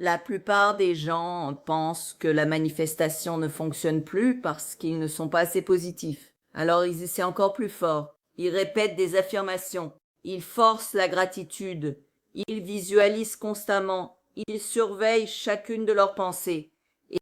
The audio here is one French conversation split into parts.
La plupart des gens pensent que la manifestation ne fonctionne plus parce qu'ils ne sont pas assez positifs. Alors ils essaient encore plus fort. Ils répètent des affirmations. Ils forcent la gratitude. Ils visualisent constamment. Ils surveillent chacune de leurs pensées.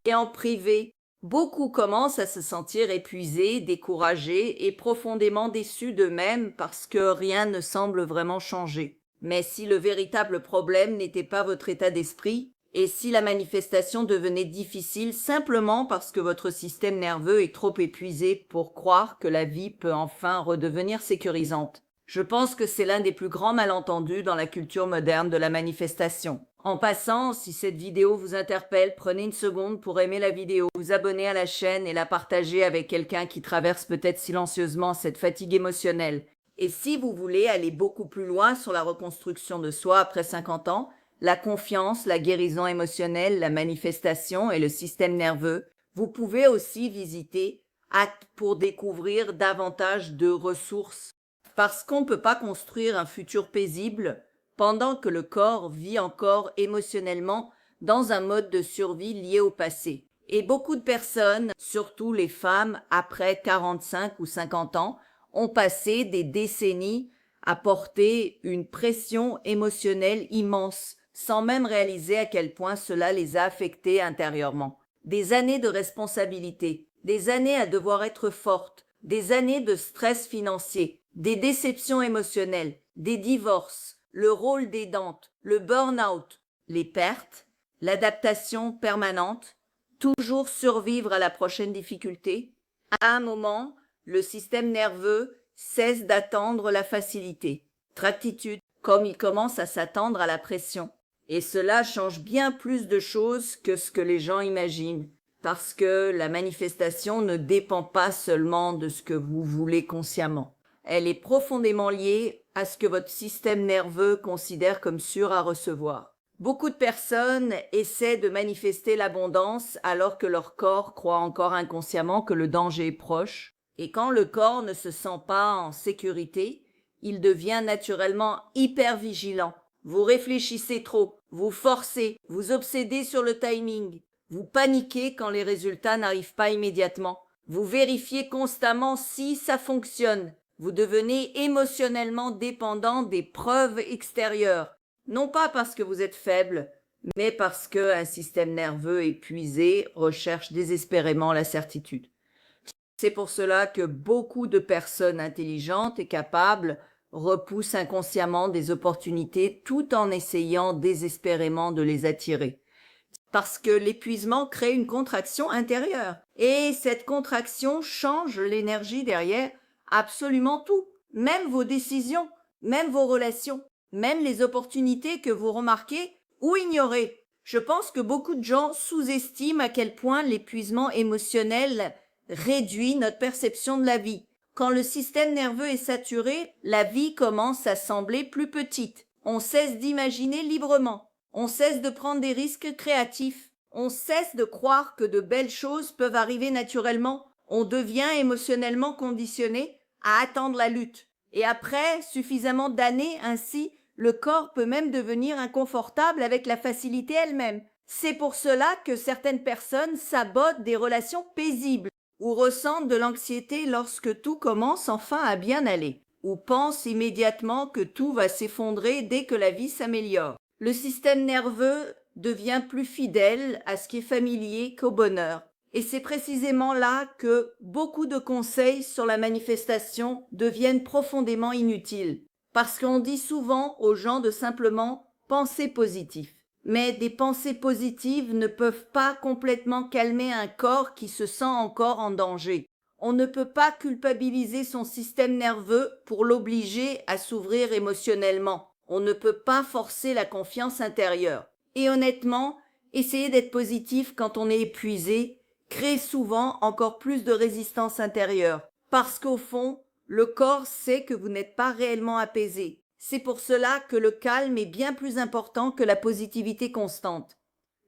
Et en privé, beaucoup commencent à se sentir épuisés, découragés et profondément déçus d'eux-mêmes parce que rien ne semble vraiment changer. Mais si le véritable problème n'était pas votre état d'esprit, et si la manifestation devenait difficile simplement parce que votre système nerveux est trop épuisé pour croire que la vie peut enfin redevenir sécurisante. Je pense que c'est l'un des plus grands malentendus dans la culture moderne de la manifestation. En passant, si cette vidéo vous interpelle, prenez une seconde pour aimer la vidéo, vous abonner à la chaîne et la partager avec quelqu'un qui traverse peut-être silencieusement cette fatigue émotionnelle. Et si vous voulez aller beaucoup plus loin sur la reconstruction de soi après 50 ans, la confiance, la guérison émotionnelle, la manifestation et le système nerveux, vous pouvez aussi visiter Acte pour découvrir davantage de ressources. Parce qu'on ne peut pas construire un futur paisible pendant que le corps vit encore émotionnellement dans un mode de survie lié au passé. Et beaucoup de personnes, surtout les femmes après 45 ou 50 ans, ont passé des décennies à porter une pression émotionnelle immense, sans même réaliser à quel point cela les a affectés intérieurement. Des années de responsabilité, des années à devoir être forte, des années de stress financier, des déceptions émotionnelles, des divorces, le rôle d'aidante, le burn-out, les pertes, l'adaptation permanente, toujours survivre à la prochaine difficulté. À un moment, le système nerveux cesse d'attendre la facilité. Tractitude, comme il commence à s'attendre à la pression. Et cela change bien plus de choses que ce que les gens imaginent, parce que la manifestation ne dépend pas seulement de ce que vous voulez consciemment. Elle est profondément liée à ce que votre système nerveux considère comme sûr à recevoir. Beaucoup de personnes essaient de manifester l'abondance alors que leur corps croit encore inconsciemment que le danger est proche. Et quand le corps ne se sent pas en sécurité, il devient naturellement hyper vigilant. Vous réfléchissez trop, vous forcez, vous obsédez sur le timing, vous paniquez quand les résultats n'arrivent pas immédiatement, vous vérifiez constamment si ça fonctionne, vous devenez émotionnellement dépendant des preuves extérieures, non pas parce que vous êtes faible, mais parce qu'un système nerveux épuisé recherche désespérément la certitude. C'est pour cela que beaucoup de personnes intelligentes et capables repoussent inconsciemment des opportunités tout en essayant désespérément de les attirer. Parce que l'épuisement crée une contraction intérieure. Et cette contraction change l'énergie derrière absolument tout. Même vos décisions, même vos relations, même les opportunités que vous remarquez ou ignorez. Je pense que beaucoup de gens sous-estiment à quel point l'épuisement émotionnel réduit notre perception de la vie. Quand le système nerveux est saturé, la vie commence à sembler plus petite. On cesse d'imaginer librement. On cesse de prendre des risques créatifs. On cesse de croire que de belles choses peuvent arriver naturellement. On devient émotionnellement conditionné à attendre la lutte. Et après suffisamment d'années ainsi, le corps peut même devenir inconfortable avec la facilité elle-même. C'est pour cela que certaines personnes sabotent des relations paisibles ou ressentent de l'anxiété lorsque tout commence enfin à bien aller, ou pensent immédiatement que tout va s'effondrer dès que la vie s'améliore. Le système nerveux devient plus fidèle à ce qui est familier qu'au bonheur. Et c'est précisément là que beaucoup de conseils sur la manifestation deviennent profondément inutiles. Parce qu'on dit souvent aux gens de simplement penser positif. Mais des pensées positives ne peuvent pas complètement calmer un corps qui se sent encore en danger. On ne peut pas culpabiliser son système nerveux pour l'obliger à s'ouvrir émotionnellement. On ne peut pas forcer la confiance intérieure. Et honnêtement, essayer d'être positif quand on est épuisé crée souvent encore plus de résistance intérieure. Parce qu'au fond, le corps sait que vous n'êtes pas réellement apaisé. C'est pour cela que le calme est bien plus important que la positivité constante.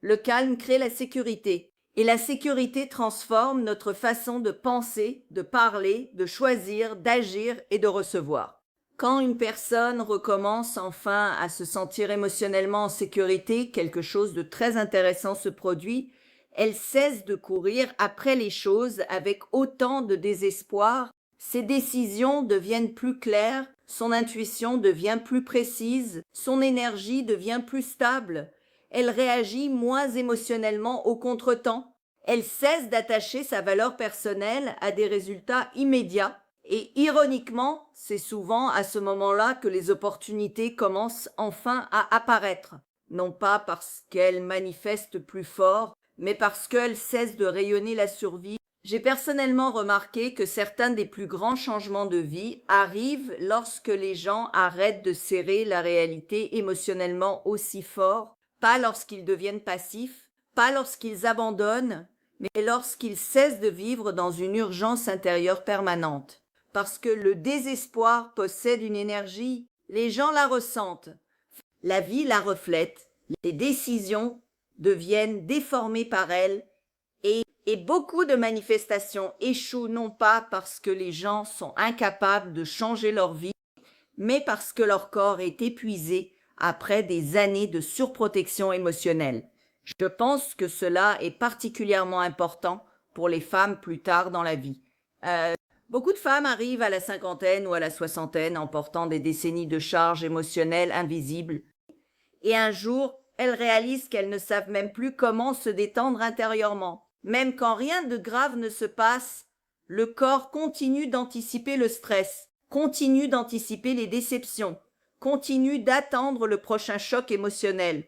Le calme crée la sécurité, et la sécurité transforme notre façon de penser, de parler, de choisir, d'agir et de recevoir. Quand une personne recommence enfin à se sentir émotionnellement en sécurité, quelque chose de très intéressant se produit. Elle cesse de courir après les choses avec autant de désespoir. Ses décisions deviennent plus claires, son intuition devient plus précise, son énergie devient plus stable. Elle réagit moins émotionnellement au contretemps. Elle cesse d'attacher sa valeur personnelle à des résultats immédiats. Et ironiquement, c'est souvent à ce moment-là que les opportunités commencent enfin à apparaître, non pas parce qu'elles manifestent plus fort, mais parce qu'elles cessent de rayonner la survie. J'ai personnellement remarqué que certains des plus grands changements de vie arrivent lorsque les gens arrêtent de serrer la réalité émotionnellement aussi fort, pas lorsqu'ils deviennent passifs, pas lorsqu'ils abandonnent, mais lorsqu'ils cessent de vivre dans une urgence intérieure permanente. Parce que le désespoir possède une énergie, les gens la ressentent, la vie la reflète, les décisions deviennent déformées par elle et beaucoup de manifestations échouent non pas parce que les gens sont incapables de changer leur vie, mais parce que leur corps est épuisé après des années de surprotection émotionnelle. Je pense que cela est particulièrement important pour les femmes plus tard dans la vie. Beaucoup de femmes arrivent à la cinquantaine ou à la soixantaine en portant des décennies de charges émotionnelles invisibles. Et un jour, elles réalisent qu'elles ne savent même plus comment se détendre intérieurement. Même quand rien de grave ne se passe, le corps continue d'anticiper le stress, continue d'anticiper les déceptions, continue d'attendre le prochain choc émotionnel.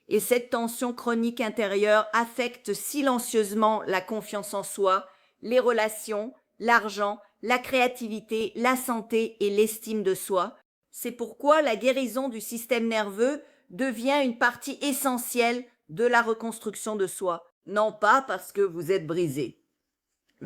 Et cette tension chronique intérieure affecte silencieusement la confiance en soi, les relations, l'argent, la créativité, la santé et l'estime de soi. C'est pourquoi la guérison du système nerveux devient une partie essentielle de la reconstruction de soi. Non pas parce que vous êtes brisé,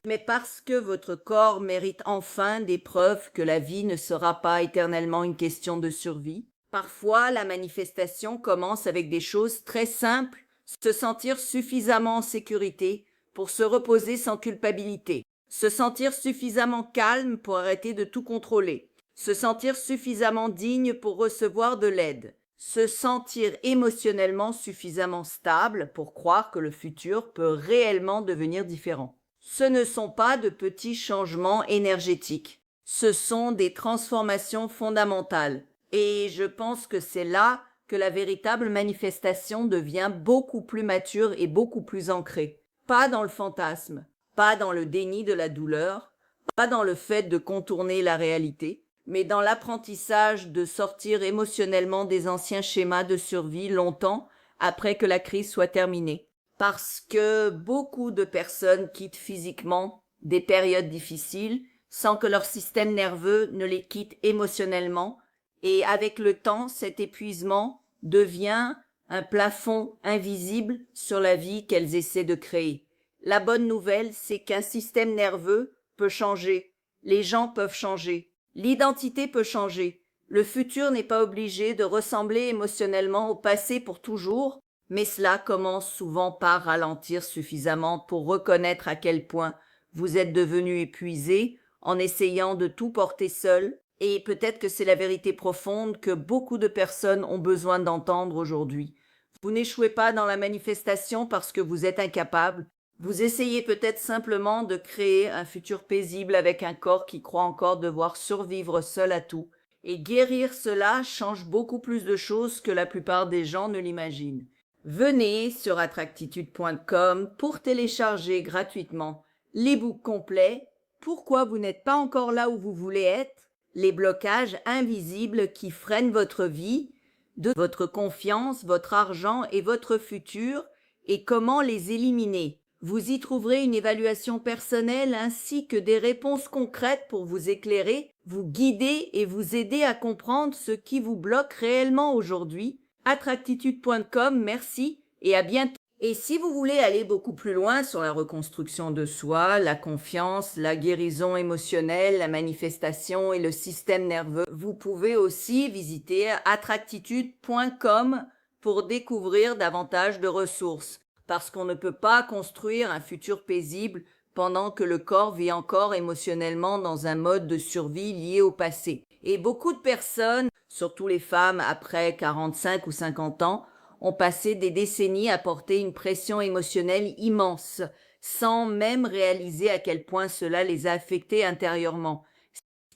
mais parce que votre corps mérite enfin des preuves que la vie ne sera pas éternellement une question de survie. Parfois, la manifestation commence avec des choses très simples, se sentir suffisamment en sécurité pour se reposer sans culpabilité, se sentir suffisamment calme pour arrêter de tout contrôler, se sentir suffisamment digne pour recevoir de l'aide, se sentir émotionnellement suffisamment stable pour croire que le futur peut réellement devenir différent. Ce ne sont pas de petits changements énergétiques, ce sont des transformations fondamentales. Et je pense que c'est là que la véritable manifestation devient beaucoup plus mature et beaucoup plus ancrée. Pas dans le fantasme, pas dans le déni de la douleur, pas dans le fait de contourner la réalité, mais dans l'apprentissage de sortir émotionnellement des anciens schémas de survie longtemps après que la crise soit terminée. Parce que beaucoup de personnes quittent physiquement des périodes difficiles sans que leur système nerveux ne les quitte émotionnellement, et avec le temps, cet épuisement devient un plafond invisible sur la vie qu'elles essaient de créer. La bonne nouvelle, c'est qu'un système nerveux peut changer, les gens peuvent changer, l'identité peut changer. Le futur n'est pas obligé de ressembler émotionnellement au passé pour toujours, mais cela commence souvent par ralentir suffisamment pour reconnaître à quel point vous êtes devenu épuisé en essayant de tout porter seul. Et peut-être que c'est la vérité profonde que beaucoup de personnes ont besoin d'entendre aujourd'hui. Vous n'échouez pas dans la manifestation parce que vous êtes incapable. Vous essayez peut-être simplement de créer un futur paisible avec un corps qui croit encore devoir survivre seul à tout. Et guérir cela change beaucoup plus de choses que la plupart des gens ne l'imaginent. Venez sur attractitude.com pour télécharger gratuitement l'e-book complet « Pourquoi vous n'êtes pas encore là où vous voulez être ?» les blocages invisibles qui freinent votre vie, de votre confiance, votre argent et votre futur, et comment les éliminer. Vous y trouverez une évaluation personnelle ainsi que des réponses concrètes pour vous éclairer, vous guider et vous aider à comprendre ce qui vous bloque réellement aujourd'hui. Attractitude.com, merci et à bientôt. Et si vous voulez aller beaucoup plus loin sur la reconstruction de soi, la confiance, la guérison émotionnelle, la manifestation et le système nerveux, vous pouvez aussi visiter attractitude.com pour découvrir davantage de ressources. Parce qu'on ne peut pas construire un futur paisible pendant que le corps vit encore émotionnellement dans un mode de survie lié au passé. Et beaucoup de personnes, surtout les femmes après 45 ou 50 ans, ont passé des décennies à porter une pression émotionnelle immense, sans même réaliser à quel point cela les a affectées intérieurement.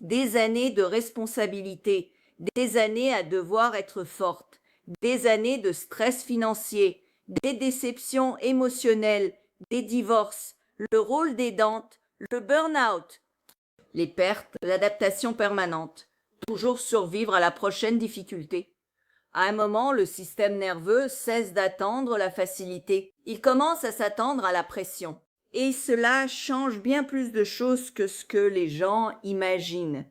Des années de responsabilité, des années à devoir être forte, des années de stress financier, des déceptions émotionnelles, des divorces, le rôle d'aidante, le burn-out, les pertes, l'adaptation permanente, toujours survivre à la prochaine difficulté. À un moment, le système nerveux cesse d'attendre la facilité. Il commence à s'attendre à la pression. Et cela change bien plus de choses que ce que les gens imaginent.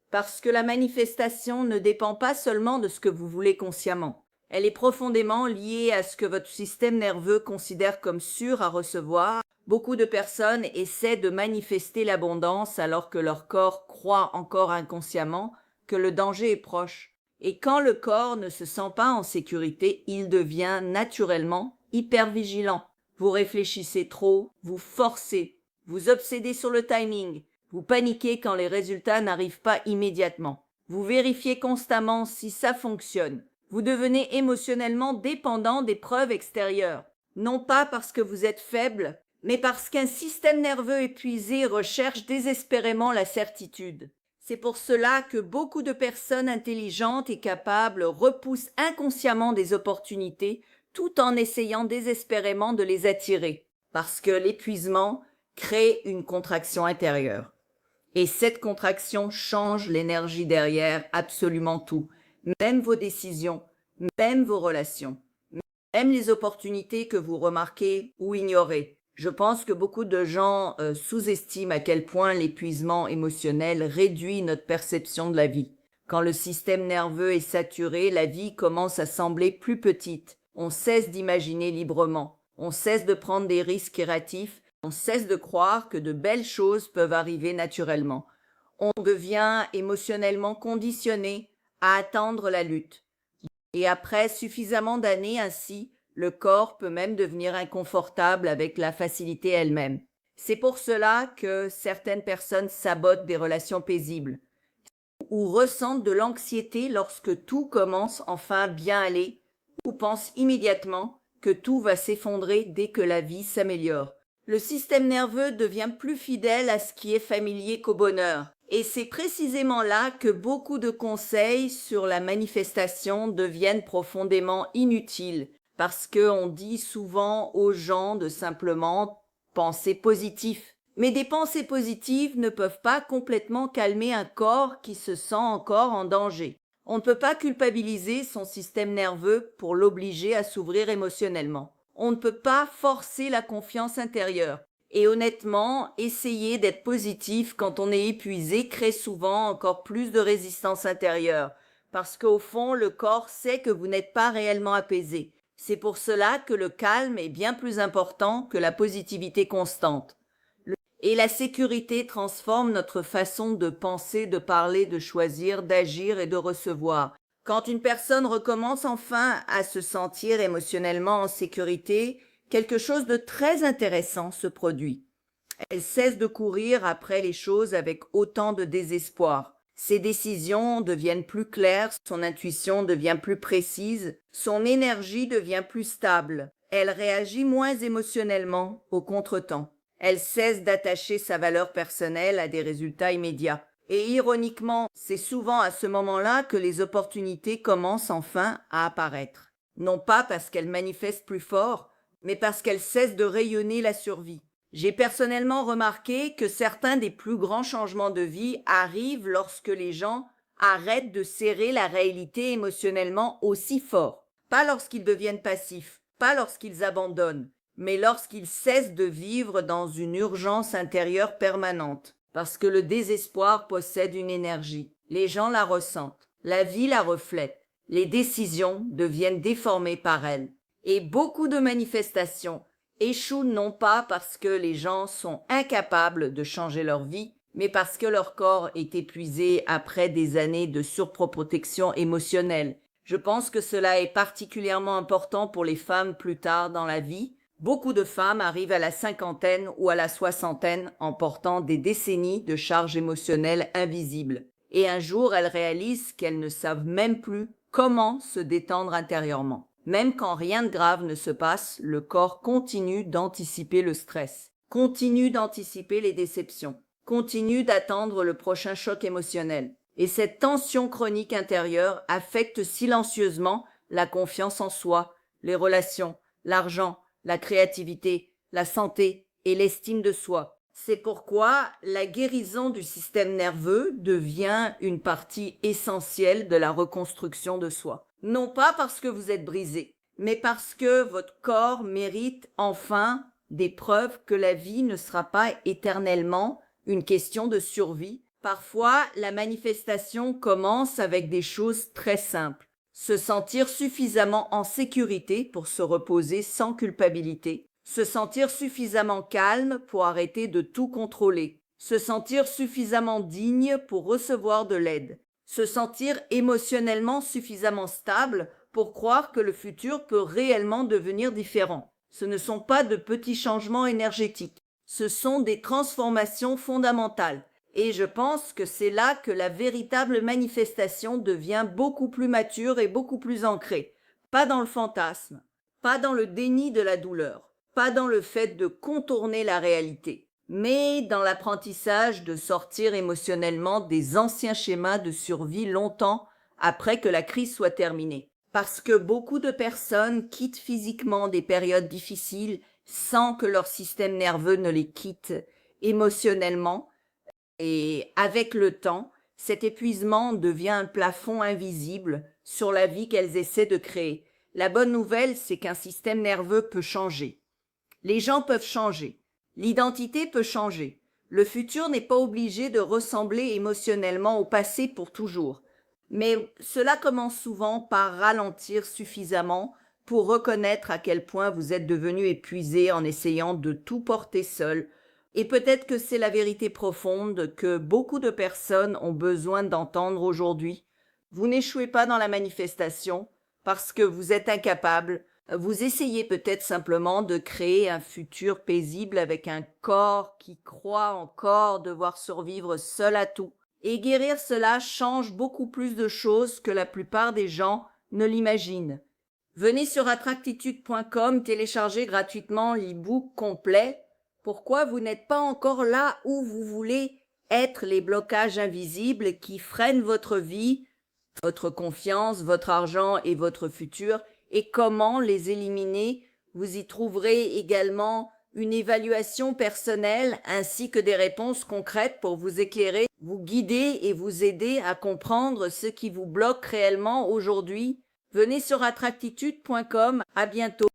Parce que la manifestation ne dépend pas seulement de ce que vous voulez consciemment. Elle est profondément liée à ce que votre système nerveux considère comme sûr à recevoir. Beaucoup de personnes essaient de manifester l'abondance alors que leur corps croit encore inconsciemment que le danger est proche. Et quand le corps ne se sent pas en sécurité, il devient naturellement hypervigilant. Vous réfléchissez trop, vous forcez, vous obsédez sur le timing, vous paniquez quand les résultats n'arrivent pas immédiatement. Vous vérifiez constamment si ça fonctionne. Vous devenez émotionnellement dépendant des preuves extérieures. Non pas parce que vous êtes faible, mais parce qu'un système nerveux épuisé recherche désespérément la certitude. C'est pour cela que beaucoup de personnes intelligentes et capables repoussent inconsciemment des opportunités tout en essayant désespérément de les attirer, parce que l'épuisement crée une contraction intérieure. Et cette contraction change l'énergie derrière absolument tout, même vos décisions, même vos relations, même les opportunités que vous remarquez ou ignorez. Je pense que beaucoup de gens sous-estiment à quel point l'épuisement émotionnel réduit notre perception de la vie. Quand le système nerveux est saturé, la vie commence à sembler plus petite. On cesse d'imaginer librement. On cesse de prendre des risques erratifs. On cesse de croire que de belles choses peuvent arriver naturellement. On devient émotionnellement conditionné à attendre la lutte. Et après suffisamment d'années ainsi, le corps peut même devenir inconfortable avec la facilité elle-même. C'est pour cela que certaines personnes sabotent des relations paisibles ou ressentent de l'anxiété lorsque tout commence enfin bien à aller ou pensent immédiatement que tout va s'effondrer dès que la vie s'améliore. Le système nerveux devient plus fidèle à ce qui est familier qu'au bonheur. Et c'est précisément là que beaucoup de conseils sur la manifestation deviennent profondément inutiles, parce qu'on dit souvent aux gens de simplement penser positif. Mais des pensées positives ne peuvent pas complètement calmer un corps qui se sent encore en danger. On ne peut pas culpabiliser son système nerveux pour l'obliger à s'ouvrir émotionnellement. On ne peut pas forcer la confiance intérieure. Et honnêtement, essayer d'être positif quand on est épuisé crée souvent encore plus de résistance intérieure, parce qu'au fond, le corps sait que vous n'êtes pas réellement apaisé. C'est pour cela que le calme est bien plus important que la positivité constante. Et la sécurité transforme notre façon de penser, de parler, de choisir, d'agir et de recevoir. Quand une personne recommence enfin à se sentir émotionnellement en sécurité, quelque chose de très intéressant se produit. Elle cesse de courir après les choses avec autant de désespoir. Ses décisions deviennent plus claires, son intuition devient plus précise, son énergie devient plus stable. Elle réagit moins émotionnellement au contretemps. Elle cesse d'attacher sa valeur personnelle à des résultats immédiats. Et ironiquement, c'est souvent à ce moment-là que les opportunités commencent enfin à apparaître. Non pas parce qu'elles manifestent plus fort, mais parce qu'elles cessent de rayonner la survie. J'ai personnellement remarqué que certains des plus grands changements de vie arrivent lorsque les gens arrêtent de serrer la réalité émotionnellement aussi fort. Pas lorsqu'ils deviennent passifs, pas lorsqu'ils abandonnent, mais lorsqu'ils cessent de vivre dans une urgence intérieure permanente. Parce que le désespoir possède une énergie. Les gens la ressentent. La vie la reflète. Les décisions deviennent déformées par elle. Et beaucoup de manifestations échouent non pas parce que les gens sont incapables de changer leur vie, mais parce que leur corps est épuisé après des années de surprotection émotionnelle. Je pense que cela est particulièrement important pour les femmes plus tard dans la vie. Beaucoup de femmes arrivent à la cinquantaine ou à la soixantaine en portant des décennies de charges émotionnelles invisibles. Et un jour, elles réalisent qu'elles ne savent même plus comment se détendre intérieurement. Même quand rien de grave ne se passe, le corps continue d'anticiper le stress, continue d'anticiper les déceptions, continue d'attendre le prochain choc émotionnel. Et cette tension chronique intérieure affecte silencieusement la confiance en soi, les relations, l'argent, la créativité, la santé et l'estime de soi. C'est pourquoi la guérison du système nerveux devient une partie essentielle de la reconstruction de soi. Non pas parce que vous êtes brisé, mais parce que votre corps mérite enfin des preuves que la vie ne sera pas éternellement une question de survie. Parfois, la manifestation commence avec des choses très simples. Se sentir suffisamment en sécurité pour se reposer sans culpabilité. Se sentir suffisamment calme pour arrêter de tout contrôler. Se sentir suffisamment digne pour recevoir de l'aide. Se sentir émotionnellement suffisamment stable pour croire que le futur peut réellement devenir différent. Ce ne sont pas de petits changements énergétiques. Ce sont des transformations fondamentales. Et je pense que c'est là que la véritable manifestation devient beaucoup plus mature et beaucoup plus ancrée. Pas dans le fantasme, pas dans le déni de la douleur, pas dans le fait de contourner la réalité, mais dans l'apprentissage de sortir émotionnellement des anciens schémas de survie longtemps après que la crise soit terminée. Parce que beaucoup de personnes quittent physiquement des périodes difficiles sans que leur système nerveux ne les quitte émotionnellement. Et avec le temps, cet épuisement devient un plafond invisible sur la vie qu'elles essaient de créer. La bonne nouvelle, c'est qu'un système nerveux peut changer. Les gens peuvent changer. L'identité peut changer. Le futur n'est pas obligé de ressembler émotionnellement au passé pour toujours. Mais cela commence souvent par ralentir suffisamment pour reconnaître à quel point vous êtes devenu épuisé en essayant de tout porter seul. Et peut-être que c'est la vérité profonde que beaucoup de personnes ont besoin d'entendre aujourd'hui. Vous n'échouez pas dans la manifestation parce que vous êtes incapable. Vous essayez peut-être simplement de créer un futur paisible avec un corps qui croit encore devoir survivre seul à tout. Et guérir cela change beaucoup plus de choses que la plupart des gens ne l'imaginent. Venez sur attractitude.com télécharger gratuitement l'e-book complet. Pourquoi vous n'êtes pas encore là où vous voulez être, les blocages invisibles qui freinent votre vie, votre confiance, votre argent et votre futur, et comment les éliminer. Vous y trouverez également une évaluation personnelle ainsi que des réponses concrètes pour vous éclairer, vous guider et vous aider à comprendre ce qui vous bloque réellement aujourd'hui. Venez sur attractitude.com. À bientôt.